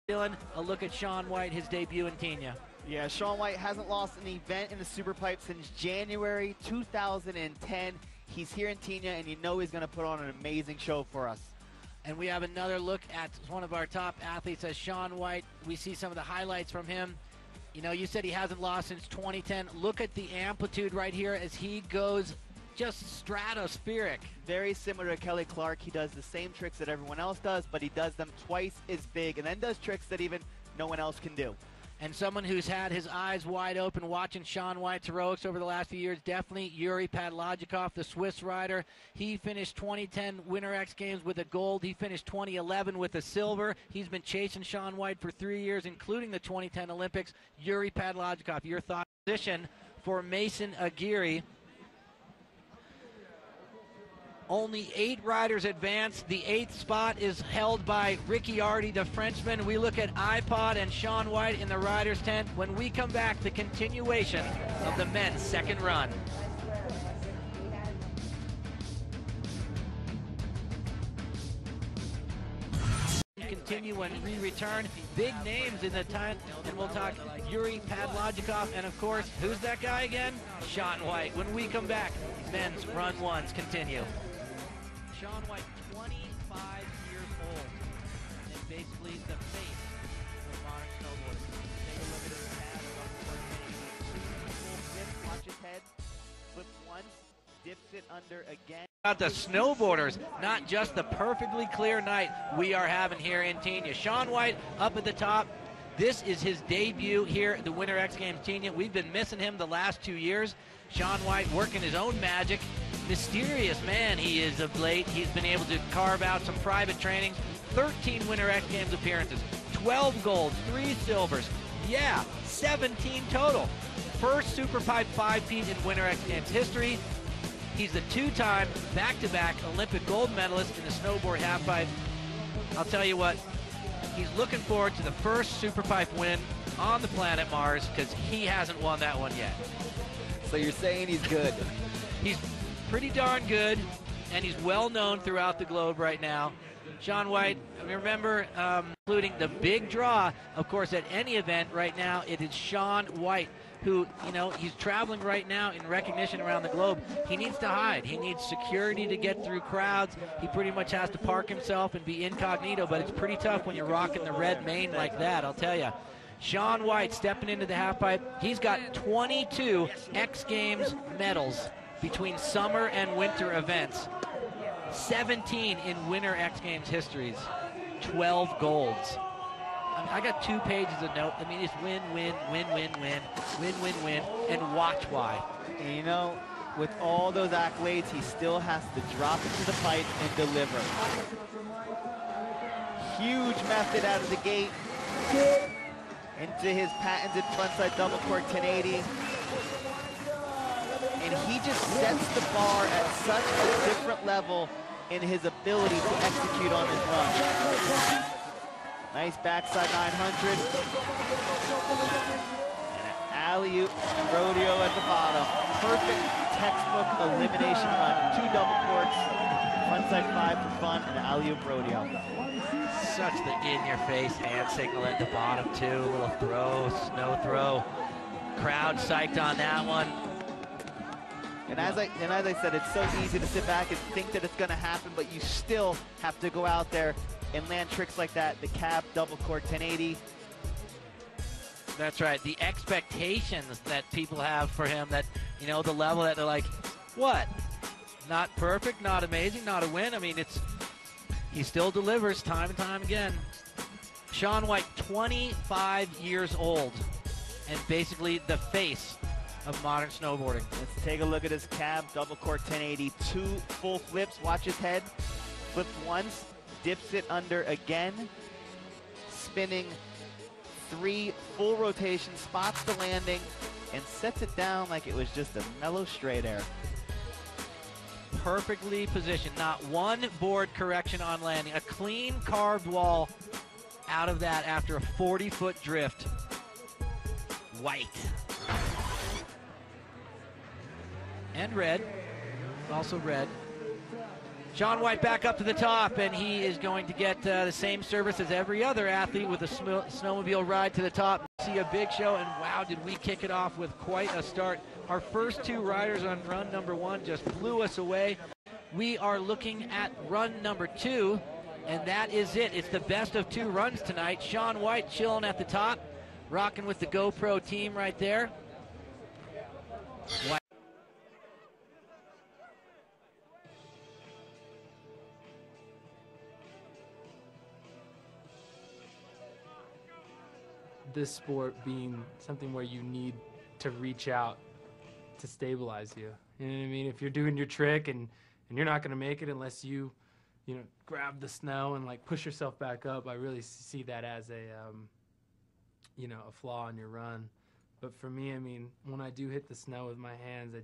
Dylan, a look at Shaun White, his debut in Tignes. Yeah, Shaun White hasn't lost an event in the Superpipe since January 2010. He's here in Tignes, and you know he's going to put on an amazing show for us. And we have another look at one of our top athletes, as Shaun White. We see some of the highlights from him. You know, you said he hasn't lost since 2010. Look at the amplitude right here as he goes just stratospheric. Very similar to Kelly Clark. He does the same tricks that everyone else does, but he does them twice as big, and then does tricks that even no one else can do. And someone who's had his eyes wide open watching Shaun White's heroics over the last few years, definitely Yuri Padlogikov, the Swiss rider. He finished 2010 Winter X Games with a gold. He finished 2011 with a silver. He's been chasing Shaun White for 3 years, including the 2010 Olympics. Yuri Padlogikov, your thought? Position for Mason Aguirre. Only 8 riders advance. The 8th spot is held by Ricciardi, the Frenchman. We look at iPod and Shaun White in the riders' tent. When we come back, the continuation of the men's second run. Continue when we return. Big names in the tent, and we'll talk Yuri Padlogikov, and of course, who's that guy again? Shaun White. When we come back, men's run ones continue. Shaun White, 25 years old, and basically the face of modern snowboarding. Take a look at his pad. Full flip, watch his head. Flip once, dips it under again. About the snowboarders, not just the perfectly clear night we are having here in Tignes. Shaun White up at the top. This is his debut here at the Winter X Games Tignes. We've been missing him the last 2 years. Shaun White working his own magic. Mysterious man he is of late. He's been able to carve out some private trainings. 13 Winter X Games appearances, 12 golds, 3 silvers. Yeah, 17 total. First Superpipe 5-peat in Winter X Games history. He's the 2-time back-to-back Olympic gold medalist in the snowboard halfpipe. I'll tell you what, he's looking forward to the first Superpipe win on the planet Mars, because he hasn't won that one yet. So you're saying he's good? He's pretty darn good, and he's well known throughout the globe right now. Shaun White, I remember, including the big draw, of course, at any event right now, it is Shaun White, who, you know, he's traveling right now in recognition around the globe. He needs to hide. He needs security to get through crowds. He pretty much has to park himself and be incognito, but it's pretty tough when you're rocking the red mane like that, I'll tell you. Shaun White stepping into the halfpipe. He's got 22 X Games medals between summer and winter events. 17 in Winter X Games histories. 12 golds. I got 2 pages of notes. I mean, it's win, win, win, win, win, win, win, win, and watch why. And you know, with all those accolades, he still has to drop it to the pipe and deliver. Huge method out of the gate into his patented frontside double cork 1080. And he just sets the bar at such a different level in his ability to execute on this run. Nice backside 900. And an alley-oop rodeo at the bottom. Perfect textbook elimination run. 2 double corks, frontside 5 for fun, and an alley-oop rodeo. Such the in-your-face hand signal at the bottom too. A little throw, snow throw. Crowd psyched on that one. And as I said, it's so easy to sit back and think that it's going to happen, but you still have to go out there and land tricks like that. The cab double cork 1080. That's right. The expectations that people have for him, that, you know, the level that they're like, what? Not perfect, not amazing, not a win. I mean, he still delivers time and time again. Shaun White, 25 years old, and basically the face of modern snowboarding. Let's take a look at his cab double cork 1080. 2 full flips. Watch his head. Flips once, dips it under again, spinning 3 full rotations, spots the landing, and sets it down like it was just a mellow straight air. Perfectly positioned. Not one board correction on landing. A clean carved wall out of that after a 40-foot drift. White. And red. Also red. Shaun White back up to the top, and he is going to get the same service as every other athlete with a snowmobile ride to the top. See a big show, and wow, did we kick it off with quite a start. Our first two riders on run number one just blew us away. We are looking at run number two, and that is it. It's the best of two runs tonight. Shaun White chilling at the top, rocking with the GoPro team right there. White. This sport being something where you need to reach out to stabilize you. You know what I mean? If you're doing your trick and you're not going to make it unless you grab the snow and like push yourself back up, I really see that as a flaw in your run. But for me, I mean, when I do hit the snow with my hands, I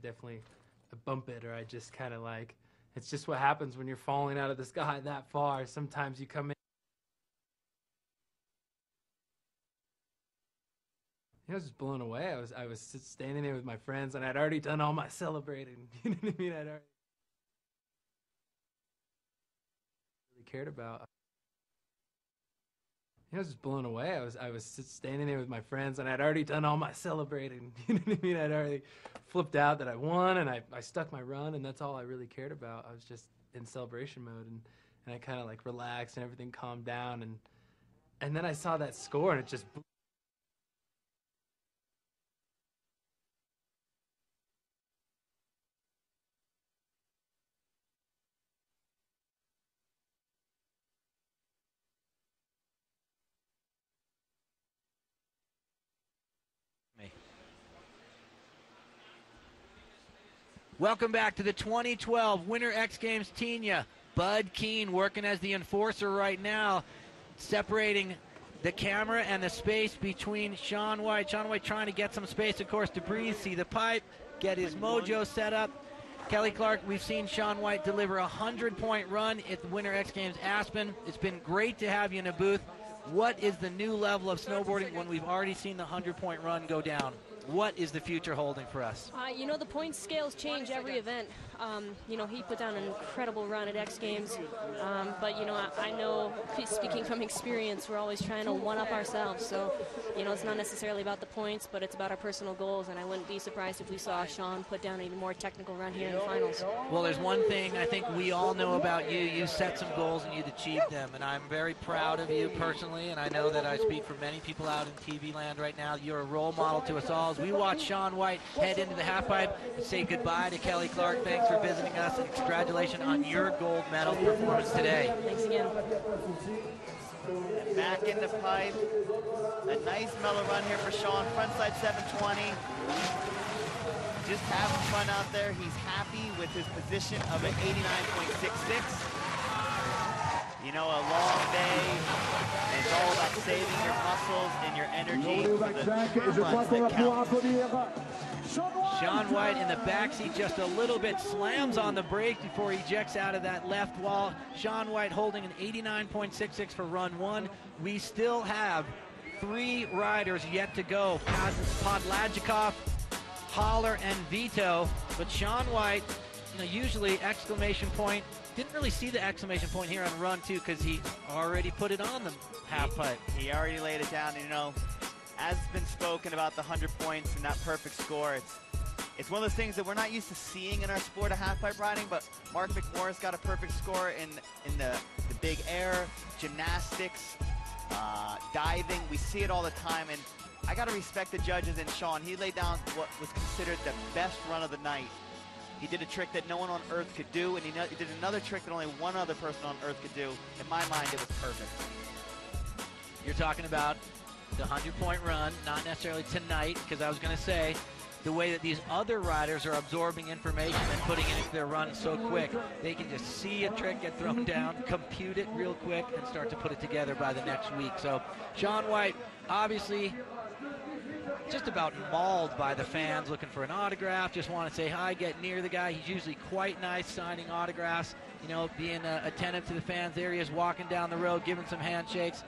bump it, or I just kind of like, it's just what happens when you're falling out of the sky that far. Sometimes you come in. I was just blown away. I was standing there with my friends, and I'd already done all my celebrating. You know what I mean? I'd already really cared about. I was just blown away. I was standing there with my friends, and I'd already done all my celebrating. You know what I mean? I'd already flipped out that I won, and I stuck my run, and that's all I really cared about. I was just in celebration mode, and I kind of like relaxed, and everything calmed down, and then I saw that score, and it just Welcome back to the 2012 Winter X Games Tenia. Bud Keene working as the enforcer right now, separating the camera and the space between Shaun White. Shaun White trying to get some space, of course, to breathe, see the pipe, get his mojo set up. Kelly Clark, we've seen Shaun White deliver a 100-point run at the Winter X Games Aspen. It's been great to have you in a booth. What is the new level of snowboarding when we've already seen the 100-point run go down? What is the future holding for us? The point scales change every event. He put down an incredible run at X Games, but I know, speaking from experience, we're always trying to one-up ourselves. So, it's not necessarily about the points, but it's about our personal goals, and I wouldn't be surprised if we saw Shaun put down an even more technical run here in the finals. Well, there's one thing I think we all know about you. You set some goals and you've achieved them, and I'm very proud of you personally, and I know that I speak for many people out in TV land right now. You're a role model to us all. As we watch Shaun White head into the halfpipe and say goodbye to Kelly Clark, thanks for visiting us, and congratulations on your gold medal performance today. Thanks again. And back in the pipe. A nice mellow run here for Shaun. Frontside 720. Just having fun out there. He's happy with his position of an 89.66. A long day, and it's all about saving your muscles and your energy for the runs that count. Shaun White in the backseat just a little bit, slams on the brake before he ejects out of that left wall. Shaun White holding an 89.66 for run one. We still have 3 riders yet to go. Podlagikov, Holler, and Vito. But Shaun White, usually exclamation point. Didn't really see the exclamation point here on run two because he already put it on the half pipe. He already laid it down, and as has been spoken about the 100 points and that perfect score, it's one of those things that we're not used to seeing in our sport of half-pipe riding, but Mark McMorris got a perfect score in the big air, gymnastics, diving. We see it all the time, and I got to respect the judges and Shaun. He laid down what was considered the best run of the night. He did a trick that no one on earth could do, and he did another trick that only one other person on earth could do. In my mind, it was perfect. You're talking about the 100-point run, not necessarily tonight, because I was going to say the way that these other riders are absorbing information and putting it into their run so quick. They can just see a trick get thrown down, compute it real quick, and start to put it together by the next week. So Shaun White, obviously, just about mauled by the fans looking for an autograph, just want to say hi, get near the guy. He's usually quite nice signing autographs, being attentive to the fans. There he is walking down the road, giving some handshakes.